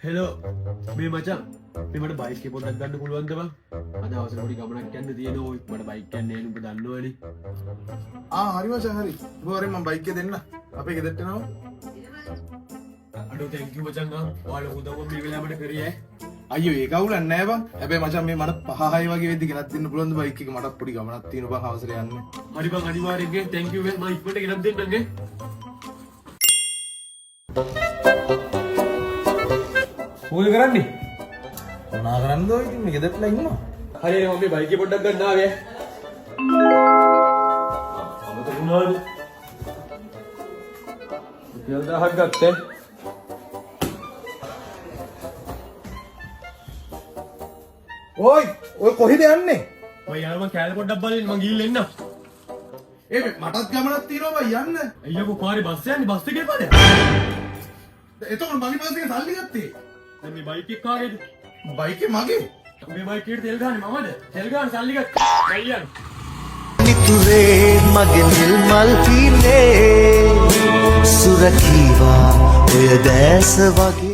Hello මේ මචං මේ මට බයික් එක පොඩ්ඩක් ගන්න පුළුවන්ද බං? අද අවසර පොඩි ගමනක් යන්න තියෙනවා. ඔය මට බයික් යන්න නෑ නුඹ දන්නවනේ. හරි මචං හරි. ඔබ මම බයික් එක දෙන්න. අපේ ගෙදරට එනවා. අඩෝ thank you මචං. ඔයාලා උදව්ව මේ වෙලාවට කරේ ඈ. අයියෝ ඒක අවුලක් නෑ බං. හැබැයි මචං මේ මට 5-6 වගේ වෙද්දි ගෙනත් දෙන්න පුළුවන්ද බයික් එක? මට පොඩි ගමනක් තියෙනවා බං අවසරය යන්න. හරි බං අනිවාර්යෙන් ගේ thank you මම ඉක්මනට ගෙනත් දෙන්නම් ගේ. මොකද කරන්නේ? මොනා කරන්නද ඔය ඉතින් මේ ගෙදරටලා ඉන්නවා. හරි මම මේ බයික් එක පොඩ්ඩක් ගන්න ආවේ. අමතක වුණාද? රුපියල් 1000ක් ගත්තේ. ඔය කොහෙද යන්නේ? මම යාළුවා කෑල්ල පොඩ්ඩක් බලන්න මම ගිහින් එන්නම්. මටත් ගමනක් තියෙනවා බං යන්න. අයියෝ පාරේ බස් යන්නේ බස් එකේ පාරේ. එතකොට මගේ බස් එකේ සල්ලි ගත්තේ. දැන් මේ බයික් එක කාගේද? බයික් එක මගේ. මේ බයික් එකට තෙල් ගහන්නේ මමද? තෙල් ගහන්න සල්ලි ගත්තා. අයියන්. නිතුරේ මගේ නිල් මල් පිලේ සුරකීවා ඔය දැස වගේ